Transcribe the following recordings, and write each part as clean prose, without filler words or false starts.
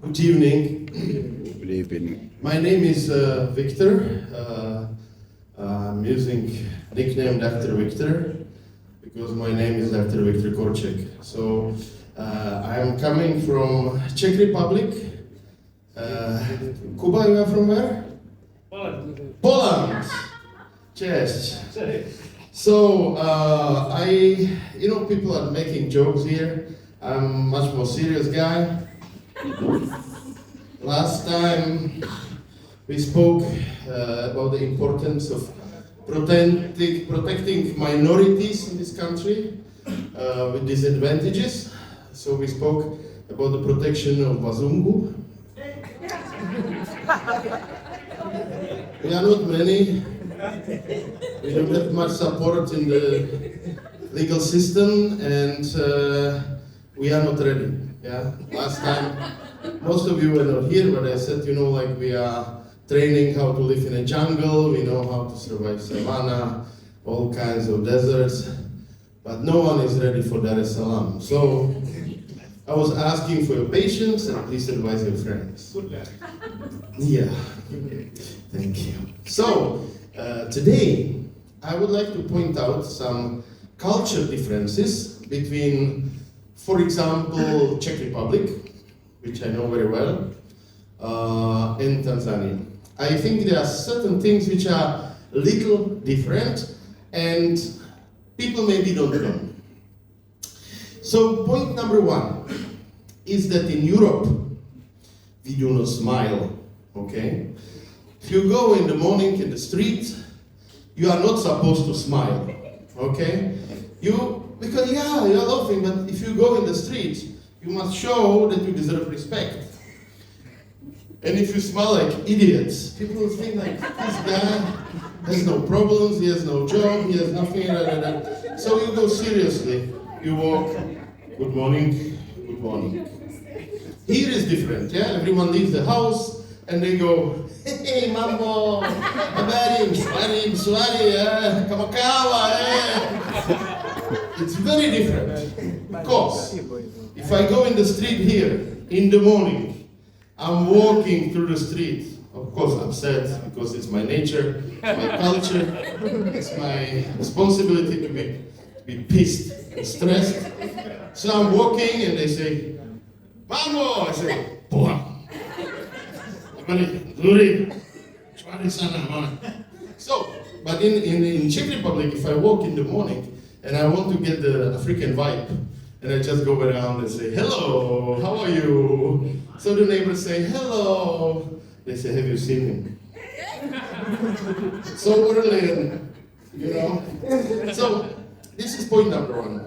Good evening. Good evening. My name is Viktor. I'm using nickname Dr. Viktor because my name is Dr. Viktor Korček. So I am coming from Czech Republic. Kuba, you are from where? Poland. Poland. Cześć. So people are making jokes here. I'm a much more serious guy. Last time we spoke about the importance of protecting minorities in this country with disadvantages. So we spoke about the protection of Wazungu. We are not many. We don't have much support in the legal system, and we are not ready. Yeah. Last time, most of you were not here, but I said, we are training how to live in a jungle. We know how to survive savanna, all kinds of deserts, but no one is ready for Dar es Salaam. So I was asking for your patience, and please advise your friends. Good luck. Yeah. Thank you. So today, I would like to point out some culture differences between, for example, Czech Republic, which I know very well, and Tanzania. I think there are certain things which are a little different, and people maybe don't know. So point number one is that in Europe, we do not smile, okay? If you go in the morning in the street, you are not supposed to smile, okay? Because you are laughing, but if you go in the street, you must show that you deserve respect. And if you smile like idiots, people will think like, this guy has no problems, he has no job, he has nothing, So you go seriously, you walk, good morning, good morning. Here is different, yeah? Everyone leaves the house and they go, hey, mambo, swari, kamakawa, It's very different. Because if I go in the street here in the morning, I'm walking through the street, of course upset because it's my nature, it's my culture, it's my responsibility to be pissed and stressed. So I'm walking and they say, mambo, I say, boa. So, but in Czech Republic, if I walk in the morning and I want to get the African vibe, and I just go around and say, hello, how are you? So the neighbors say, hello. They say, have you seen him? So early, So this is point number one.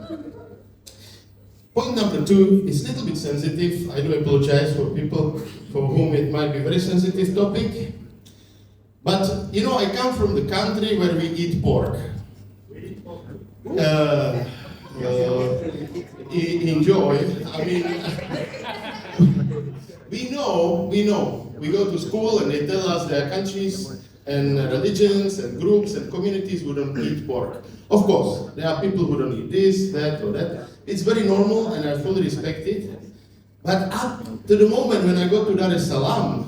Point number two is a little bit sensitive. I do apologize for people for whom it might be a very sensitive topic. But, I come from the country where we eat pork. Enjoy. I mean, we know. We go to school and they tell us there are countries and religions and groups and communities who don't eat pork. Of course, there are people who don't eat this, that, or that. It's very normal and I fully respect it. But up to the moment when I go to Dar es Salaam,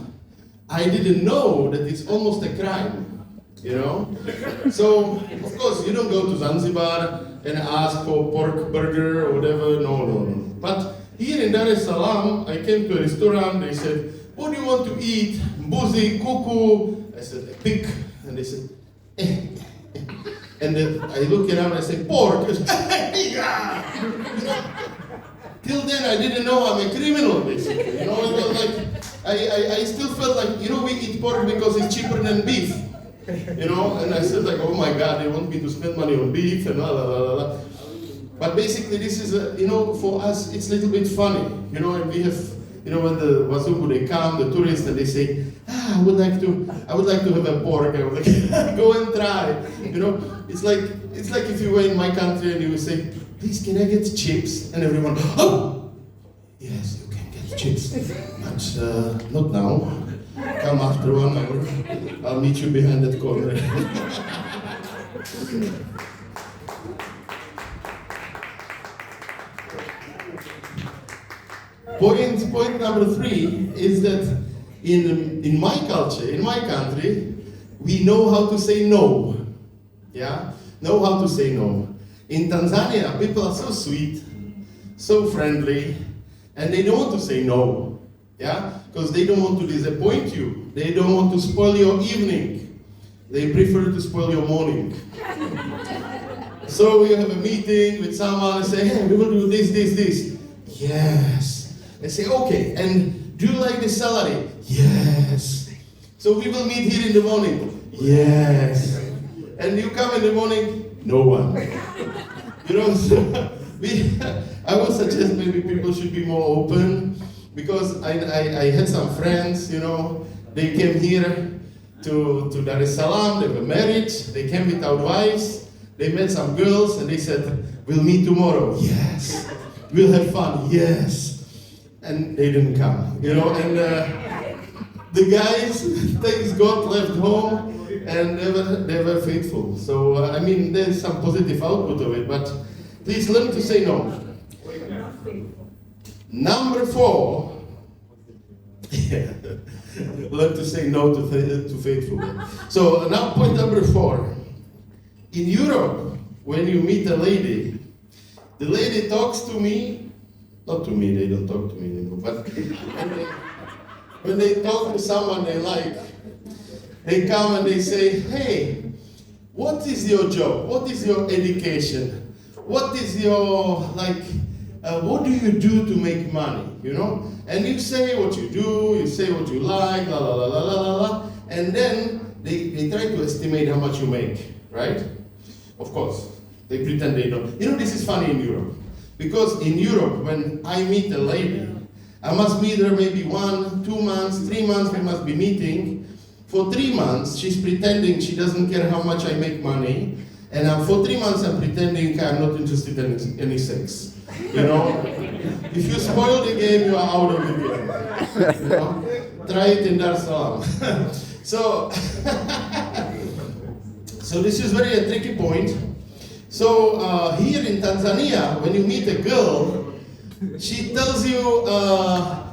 I didn't know that it's almost a crime, So, of course, you don't go to Zanzibar and ask for pork burger or whatever, no. But here in Dar es Salaam, I came to a restaurant, they said, what do you want to eat? Mbuzi, kuku? I said, a pig. And they said, And then I look around and I say, pork. I said, Till then, I didn't know I'm a criminal, basically. It was like, I still felt like, we eat pork because it's cheaper than beef. And I said like, oh my God, they want me to spend money on beef and la la la la. But basically this is, for us, it's a little bit funny. And we have, when the Wazungu, they come, the tourists, and they say, I would like to have a pork. I was like, go and try. It's like if you were in my country and you would say, please, can I get chips? And everyone, oh, yes, you can get chips, but not now. Come after 1 hour. I'll meet you behind that corner. Point number 3 is that in my culture, in my country, we know how to say no. Yeah? Know how to say no. In Tanzania, people are so sweet, so friendly, and they don't want to say no. Yeah? Because they don't want to disappoint you. They don't want to spoil your evening. They prefer to spoil your morning. So we have a meeting with someone and say, hey, we will do this. Yes. They say, okay, and do you like the salary? Yes. So we will meet here in the morning. Yes. And you come in the morning, no one. You know, so I would suggest maybe people should be more open, because I had some friends, you know, they came here to Dar es Salaam, they were married, they came without wives, they met some girls and they said, we'll meet tomorrow. Yes. We'll have fun. Yes. And they didn't come, you know, and the guys, thanks God, left home and they were faithful. So, I mean, there's some positive output of it, but please learn to say no. Number 4, learn to say no to faithful. So now point number 4. In Europe, when you meet a lady, the lady talks to me, not to me, they don't talk to me anymore, but when they talk to someone they like, they come and they say, hey, what is your job? What is your education? What is your, what do you do to make money, you know? And you say what you do, you say what you like, la la la la la la la, and then they try to estimate how much you make, right? Of course, they pretend they don't. You know, this is funny in Europe, because in Europe, when I meet a lady, I must meet her maybe 1, 2 months, 3 months, we must be meeting. For 3 months, she's pretending she doesn't care how much I make money, and for 3 months I'm pretending I'm not interested in any sex. You know? If you spoil the game, you are out of the game. You know? Try it in Dar es Salaam. So this is very a tricky point. So here in Tanzania, when you meet a girl, she tells you,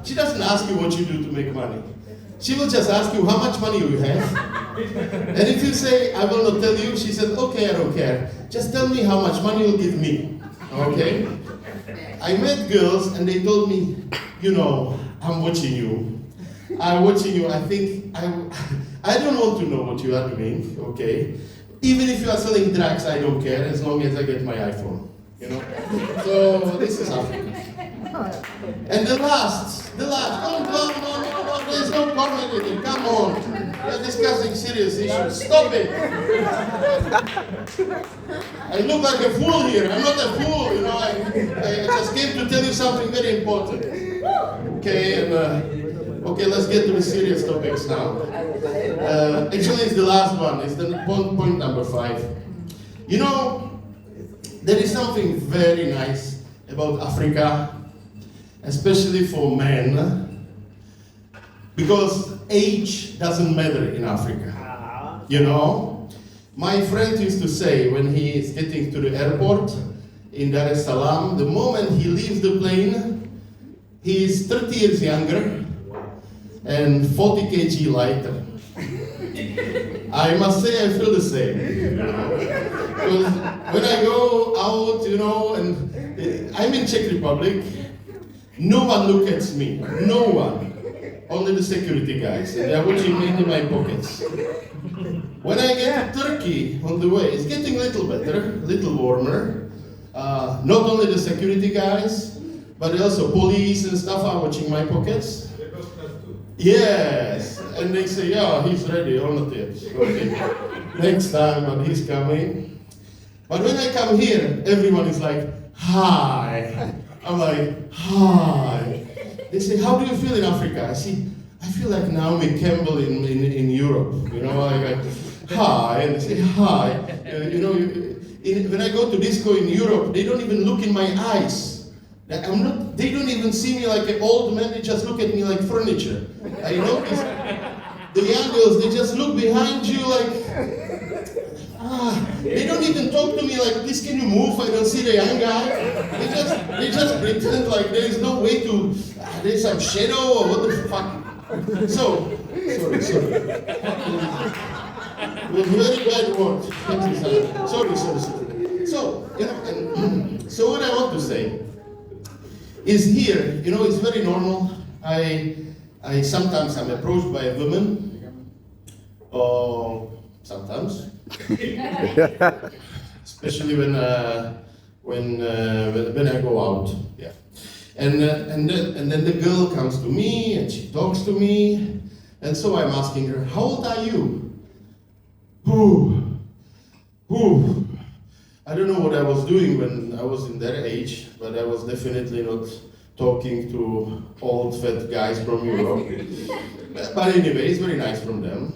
she doesn't ask you what you do to make money. She will just ask you how much money you have. And if you say, I will not tell you, she said, okay, I don't care. Just tell me how much money you'll give me. Okay? I met girls and they told me, you know, I'm watching you. I'm watching you. I think, I don't want to know what you are doing, okay? Even if you are selling drugs, I don't care, as long as I get my iPhone, you know? So, this is Africa. And the last, no, there's no comedy, come on. We're discussing serious issues, stop it. I look like a fool here, I'm not a fool, you know, I just came to tell you something very important. Okay, and okay, let's get to the serious topics now. Actually, it's the last one. It's the point number 5. You know, there is something very nice about Africa, especially for men, because age doesn't matter in Africa. You know, my friend used to say when he is getting to the airport in Dar es Salaam, the moment he leaves the plane, he is 30 years younger and 40 kg lighter. I must say I feel the same. Because when I go out, you know, and I'm in Czech Republic, no one looks at me. No one. Only the security guys. And they are watching me in my pockets. When I get to Turkey on the way, it's getting a little better, a little warmer. Not only the security guys, but also police and stuff are watching my pockets. Yes, and they say, yeah, he's ready, or not yet. Okay. Next time, but he's coming. But when I come here, everyone is like, hi. I'm like, hi. They say, how do you feel in Africa? I feel like Naomi Campbell in Europe. You know, like, hi, and they say, hi. You know, when I go to disco in Europe, they don't even look in my eyes. They don't even see me like an old man, they just look at me like furniture. I notice the young girls, they just look behind you like, they don't even talk to me like, please can you move, I don't see the young guy. They just pretend like there is no way to, there's some shadow or what the fuck? So, sorry. It was a very bad word. Sorry. So, and so what I want to say is here, it's very normal. I sometimes I'm approached by a woman, or sometimes, especially when I go out. Yeah. And then the girl comes to me and she talks to me, and so I'm asking her, how old are you? I don't know what I was doing when I was in their age, but I was definitely not talking to old fat guys from Europe. But anyway, it's very nice from them.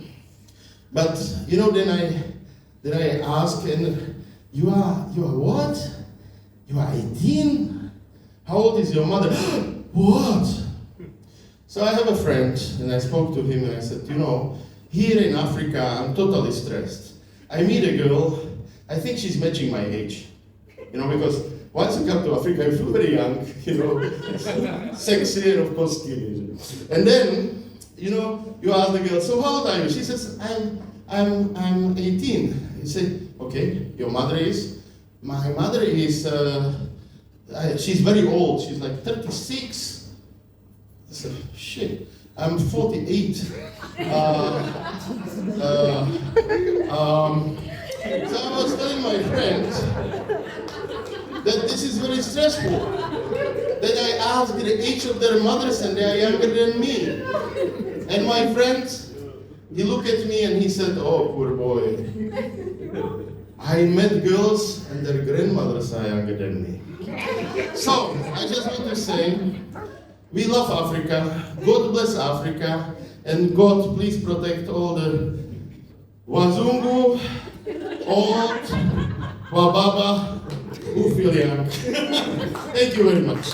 But then I ask, and you are what? You are 18? How old is your mother? What? So I have a friend, and I spoke to him, and I said, here in Africa, I'm totally stressed. I meet a girl, I think she's matching my age. Because once you come to Africa, you feel very young, sexy, and of course skinny. And then, you ask the girl, so how old are you? She says, I'm 18. You say, okay, your mother is? My mother is, she's very old, she's like 36. I said, shit, I'm 48. So I was telling my friends that this is very stressful. That I asked the age of their mothers and they are younger than me. And my friend, he looked at me and he said, oh, poor boy. I met girls and their grandmothers are younger than me. So, I just want to say, we love Africa, God bless Africa, and God please protect all the Wazungu, old, Wababa, who feel young. Thank you very much.